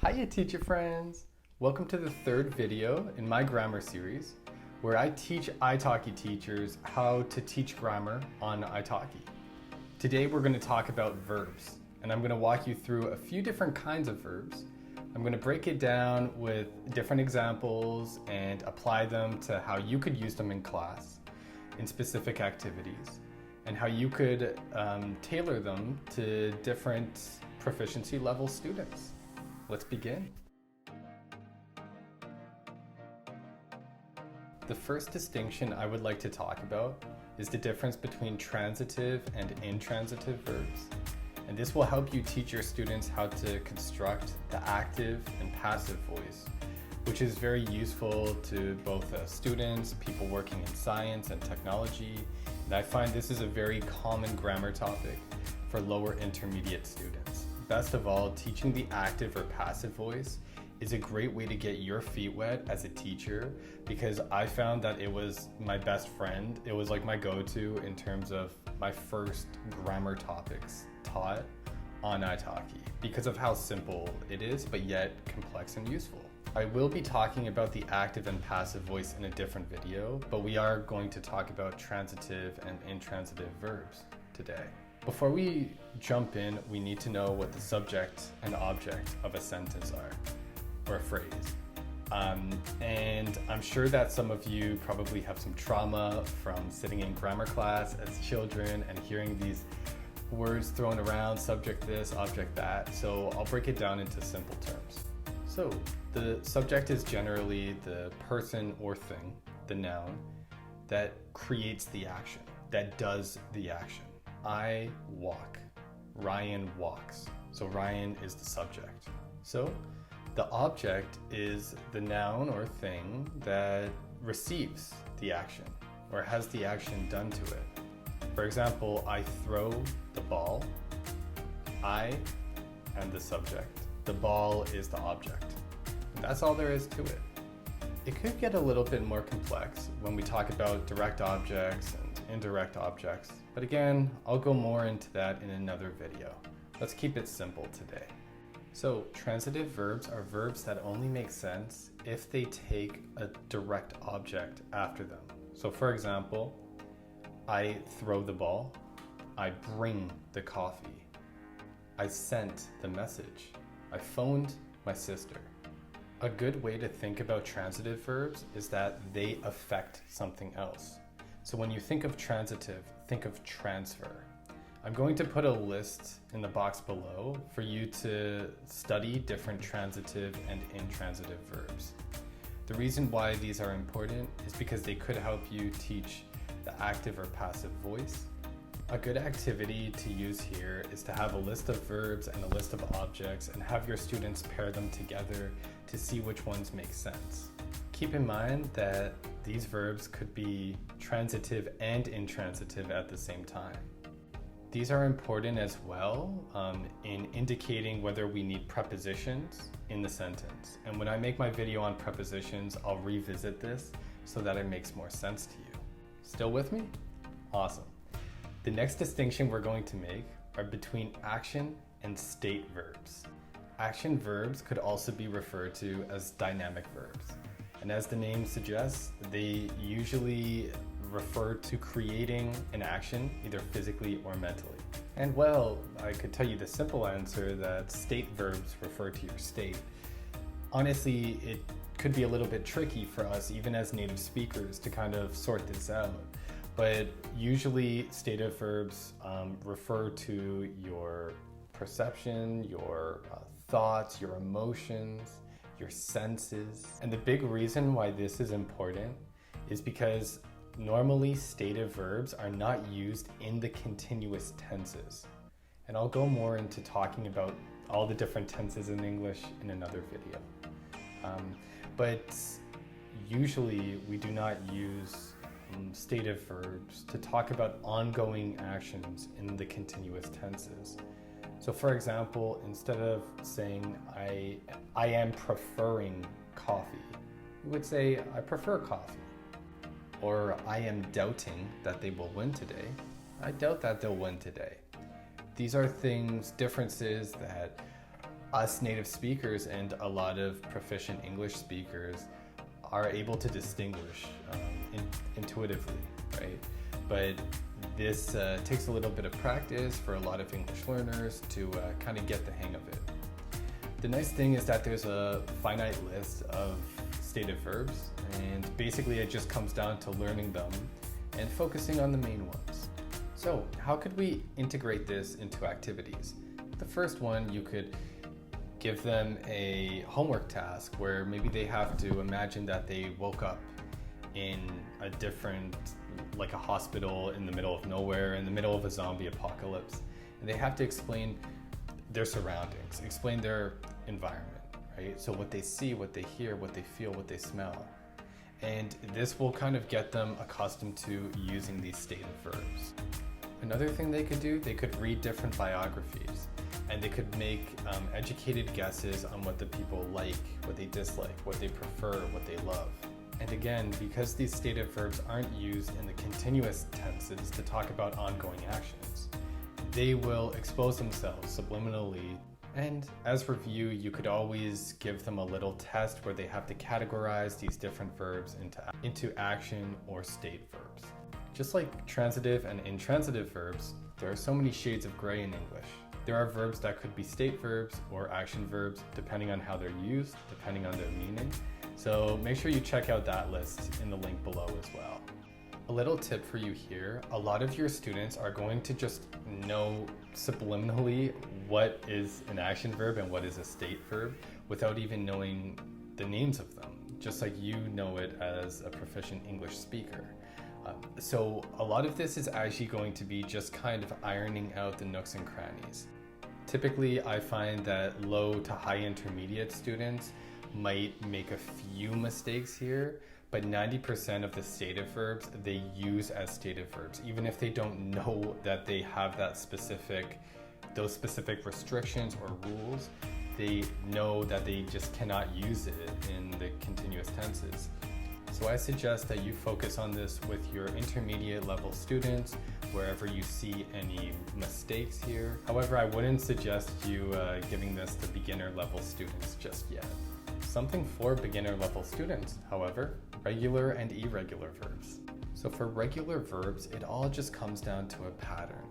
Hiya teacher friends! Welcome to the third video in my grammar series where I teach iTalki teachers how to teach grammar on iTalki. Today we're going to talk about verbs, and I'm going to walk you through a few different kinds of verbs. I'm going to break it down with different examples and apply them to how you could use them in class in specific activities, and how you could tailor them to different proficiency level students. Let's begin. The first distinction I would like to talk about is the difference between transitive and intransitive verbs. And this will help you teach your students how to construct the active and passive voice, which is very useful to both students, people working in science and technology. And I find this is a very common grammar topic for lower intermediate students. Best of all, teaching the active or passive voice is a great way to get your feet wet as a teacher, because I found that it was my best friend. It was like my go-to in terms of my first grammar topics taught on iTalki because of how simple it is, but yet complex and useful. I will be talking about the active and passive voice in a different video, but we are going to talk about transitive and intransitive verbs today. Before we jump in, we need to know what the subject and object of a sentence are, or a phrase. And I'm sure that some of you probably have some trauma from sitting in grammar class as children and hearing these words thrown around, subject this, object that. So I'll break it down into simple terms. So the subject is generally the person or thing, the noun, that creates the action, that does the action. I walk. Ryan walks. So Ryan is the subject. So the object is the noun or thing that receives the action or has the action done to it. For example, I throw the ball. I am the subject. The ball is the object. That's all there is to it. It could get a little bit more complex when we talk about direct objects and indirect objects, but again, I'll go more into that in another video. Let's keep it simple today. So, transitive verbs are verbs that only make sense if they take a direct object after them. So for example, I throw the ball, I bring the coffee, I sent the message, I phoned my sister. A good way to think about transitive verbs is that they affect something else. So when you think of transitive, think of transfer. I'm going to put a list in the box below for you to study different transitive and intransitive verbs. The reason why these are important is because they could help you teach the active or passive voice. A good activity to use here is to have a list of verbs and a list of objects and have your students pair them together to see which ones make sense. Keep in mind that these verbs could be transitive and intransitive at the same time. These are important as well in indicating whether we need prepositions in the sentence. And when I make my video on prepositions, I'll revisit this so that it makes more sense to you. Still with me? Awesome. The next distinction we're going to make are between action and state verbs. Action verbs could also be referred to as dynamic verbs. And as the name suggests, they usually refer to creating an action, either physically or mentally. And well, I could tell you the simple answer that state verbs refer to your state. Honestly, it could be a little bit tricky for us, even as native speakers, to kind of sort this out. But usually stative verbs refer to your perception, your thoughts, your emotions, your senses. And the big reason why this is important is because normally stative verbs are not used in the continuous tenses. And I'll go more into talking about all the different tenses in English in another video. But usually we do not use stative verbs to talk about ongoing actions in the continuous tenses. So for example, instead of saying I am preferring coffee, you would say I prefer coffee. Or I am doubting that they will win today. I doubt that they'll win today. These are differences that us native speakers and a lot of proficient English speakers are able to distinguish intuitively, right? But this takes a little bit of practice for a lot of English learners to kind of get the hang of it. The nice thing is that there's a finite list of stative verbs, and basically it just comes down to learning them and focusing on the main ones. So how could we integrate this into activities? The first one, you could give them a homework task where maybe they have to imagine that they woke up in a different, like a hospital in the middle of nowhere, in the middle of a zombie apocalypse, and they have to explain their surroundings, explain their environment, right? So what they see, what they hear, what they feel, what they smell. And this will kind of get them accustomed to using these stative verbs. Another thing they could do, they could read different biographies, and they could make educated guesses on what the people like, what they dislike, what they prefer, what they love. And again, because these stative verbs aren't used in the continuous tenses to talk about ongoing actions, they will expose themselves subliminally. And as review, you could always give them a little test where they have to categorize these different verbs into action or state verbs. Just like transitive and intransitive verbs, there are so many shades of gray in English. There are verbs that could be state verbs or action verbs depending on how they're used, depending on their meaning. So make sure you check out that list in the link below as well. A little tip for you here, a lot of your students are going to just know subliminally what is an action verb and what is a state verb without even knowing the names of them, just like you know it as a proficient English speaker. So a lot of this is actually going to be just kind of ironing out the nooks and crannies. Typically, I find that low to high intermediate students might make a few mistakes here, but 90% of the stative verbs they use as stative verbs, even if they don't know that they have those specific restrictions or rules. They know that they just cannot use it in the continuous tenses. So I suggest that you focus on this with your intermediate level students wherever you see any mistakes here. However, I wouldn't suggest you giving this to beginner level students just yet. Something for beginner level students, however, regular and irregular verbs. So for regular verbs, it all just comes down to a pattern.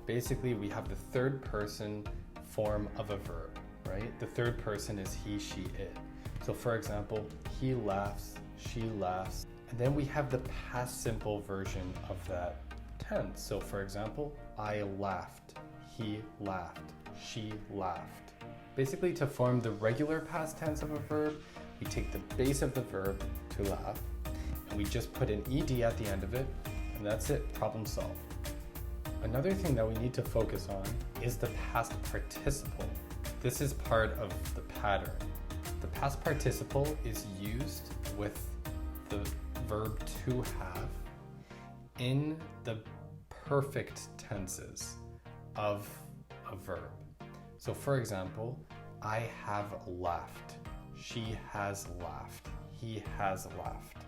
Basically, we have the third person form of a verb, right? The third person is he, she, it. So for example, he laughs, she laughs, and then we have the past simple version of that tense. So for example, I laughed, he laughed, she laughed. Basically, to form the regular past tense of a verb, we take the base of the verb, to laugh, and we just put an ed at the end of it, and that's it, problem solved. Another thing that we need to focus on is the past participle. This is part of the pattern. The past participle is used with the verb to have in the perfect tenses of a verb. So for example, I have laughed, she has laughed, he has laughed.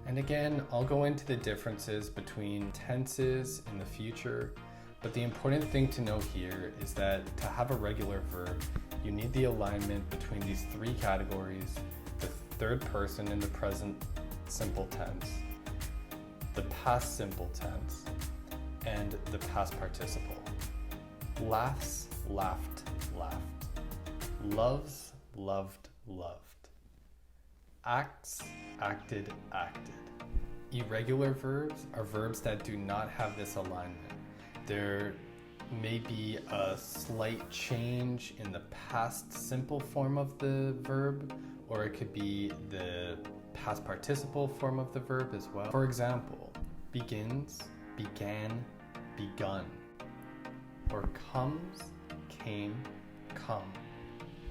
And again, I'll go into the differences between tenses in the future, but the important thing to know here is that to have a regular verb, you need the alignment between these three categories: the third person in the present simple tense, the past simple tense, and the past participle. Laughs, laughed, laughed. Loves, loved, loved. Acts, acted, acted. Irregular verbs are verbs that do not have this alignment. There may be a slight change in the past simple form of the verb, or it could be the past participle form of the verb as well. For example, begins, began, begun, or comes, came, come.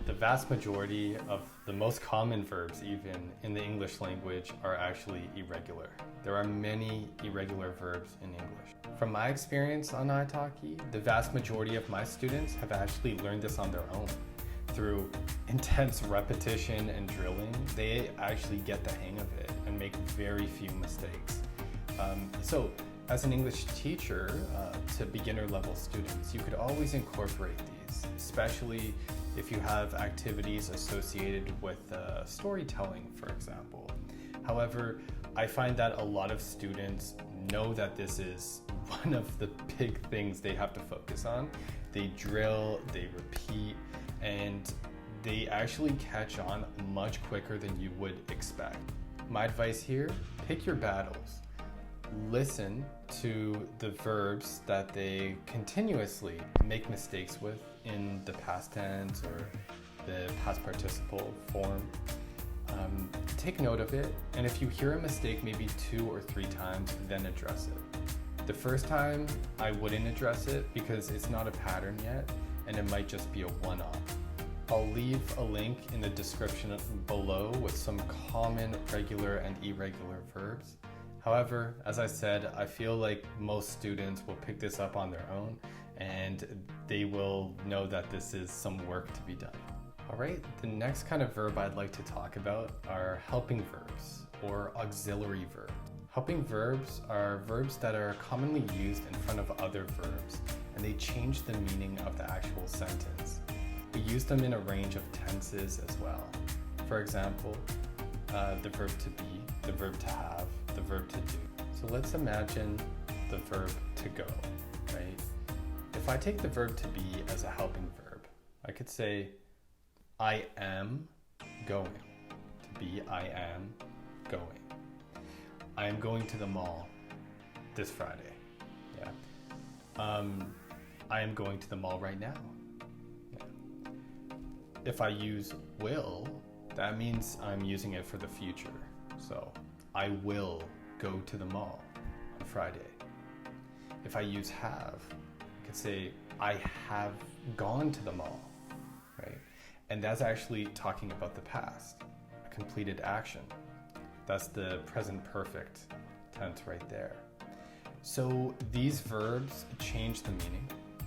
The vast majority of the most common verbs, even in the English language, are actually irregular. There are many irregular verbs in English. From my experience on iTalki, the vast majority of my students have actually learned this on their own. Through intense repetition and drilling, they actually get the hang of it and make very few mistakes. So as an English teacher to beginner level students, you could always incorporate these, especially if you have activities associated with storytelling, for example. However, I find that a lot of students know that this is one of the big things they have to focus on. They drill, they repeat, and they actually catch on much quicker than you would expect. My advice here, pick your battles. Listen to the verbs that they continuously make mistakes with in the past tense or the past participle form. Take note of it, and if you hear a mistake maybe 2 or 3 times, then address it. The first time, I wouldn't address it because it's not a pattern yet, and it might just be a one-off. I'll leave a link in the description below with some common regular and irregular verbs. However, as I said, I feel like most students will pick this up on their own and they will know that this is some work to be done. All right, the next kind of verb I'd like to talk about are helping verbs or auxiliary verbs. Helping verbs are verbs that are commonly used in front of other verbs, and they change the meaning of the actual sentence. We use them in a range of tenses as well. For example, the verb to be, the verb to have, the verb to do. So let's imagine the verb to go, right? If I take the verb to be as a helping verb, I could say, I am going. To be, I am going. I am going to the mall this Friday. Yeah. I am going to the mall right now. Yeah. If I use will, that means I'm using it for the future. So I will go to the mall on Friday. If I use have, I could say I have gone to the mall, right? And that's actually talking about the past, a completed action. That's the present perfect tense right there. So these verbs change the meaning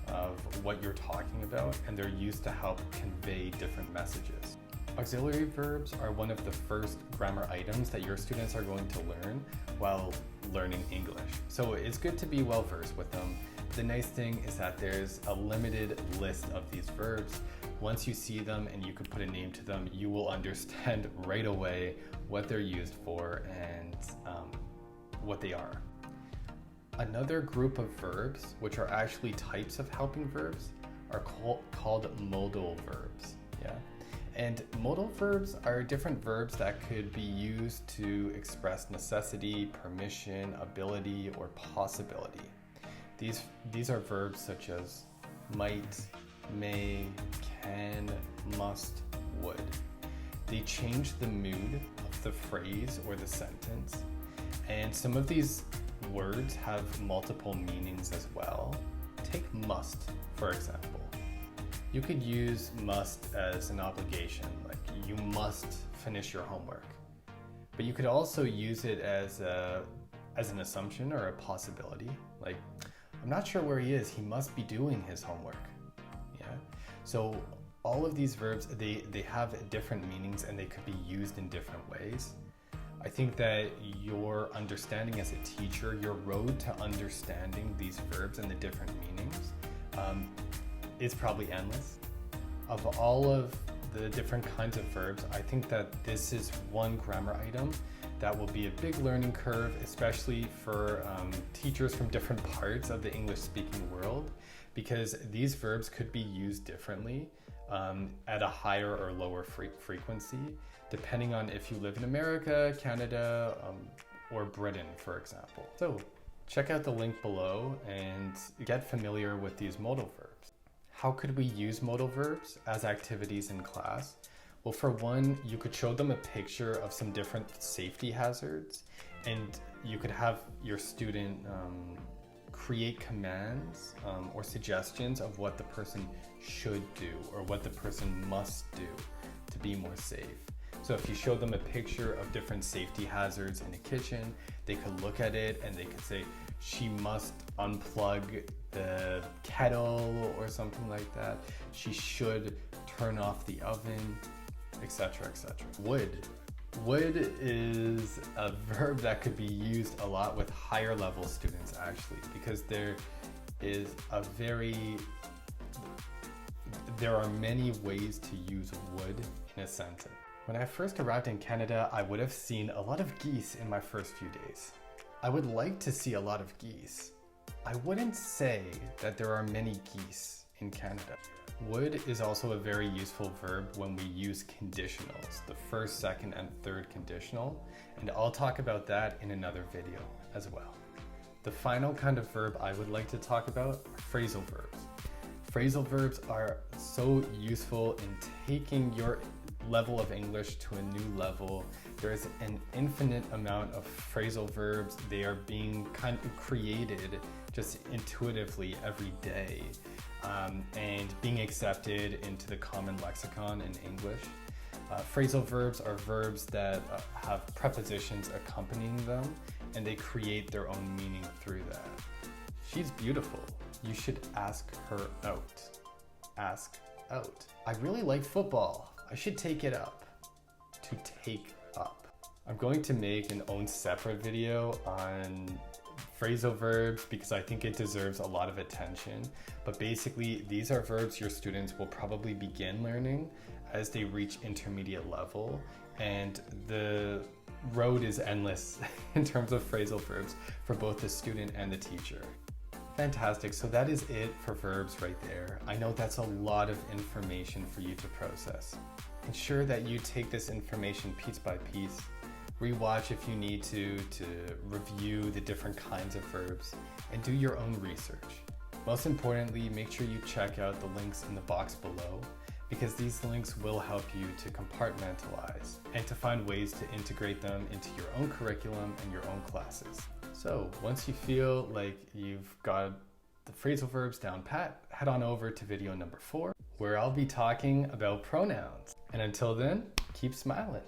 of what you're talking about, and they're used to help convey different messages. Auxiliary verbs are one of the first grammar items that your students are going to learn while learning English. So it's good to be well versed with them. The nice thing is that there's a limited list of these verbs. Once you see them and you can put a name to them, you will understand right away what they're used for and what they are. Another group of verbs, which are actually types of helping verbs, are called modal verbs. Yeah. And modal verbs are different verbs that could be used to express necessity, permission, ability, or possibility. These are verbs such as might, may, can, must, would. They change the mood of the phrase or the sentence, and some of these words have multiple meanings as well. Take must, for example. You could use must as an obligation, like you must finish your homework. But you could also use it as an assumption or a possibility, like I'm not sure where he is, he must be doing his homework. Yeah. So all of these verbs, they have different meanings and they could be used in different ways. I think that your understanding as a teacher, your road to understanding these verbs and the different meanings is probably endless. Of all of the different kinds of verbs, I think that this is one grammar item that will be a big learning curve, especially for teachers from different parts of the English-speaking world, because these verbs could be used differently at a higher or lower frequency, depending on if you live in America, Canada, or Britain, for example. So check out the link below and get familiar with these modal verbs. How could we use modal verbs as activities in class? Well, for one, you could show them a picture of some different safety hazards, and you could have your student create commands or suggestions of what the person should do or what the person must do to be more safe. So if you show them a picture of different safety hazards in a kitchen, they could look at it and they could say, she must unplug the kettle or something like that. She should turn off the oven, etc., etc. Would is a verb that could be used a lot with higher level students actually, because there is there are many ways to use would in a sentence. When I first arrived in Canada, I would have seen a lot of geese in my first few days. I would like to see a lot of geese. I wouldn't say that there are many geese in Canada. Would is also a very useful verb when we use conditionals, the first, second, and third conditional, and I'll talk about that in another video as well. The final kind of verb I would like to talk about are phrasal verbs. Phrasal verbs are so useful in taking your level of English to a new level. There is an infinite amount of phrasal verbs. They are being kind of created just intuitively every day and being accepted into the common lexicon in English. Phrasal verbs are verbs that have prepositions accompanying them, and they create their own meaning through that. She's beautiful. You should ask her out. Ask out. I really like football. I should take it up. To take up. I'm going to make an own separate video on phrasal verbs because I think it deserves a lot of attention. But basically, these are verbs your students will probably begin learning as they reach intermediate level, and the road is endless in terms of phrasal verbs for both the student and the teacher. Fantastic, so that is it for verbs right there. I know that's a lot of information for you to process. Ensure that you take this information piece by piece, rewatch if you need to review the different kinds of verbs, and do your own research. Most importantly, make sure you check out the links in the box below, because these links will help you to compartmentalize and to find ways to integrate them into your own curriculum and your own classes. So once you feel like you've got the phrasal verbs down pat, head on over to video number 4, where I'll be talking about pronouns. And until then, keep smiling.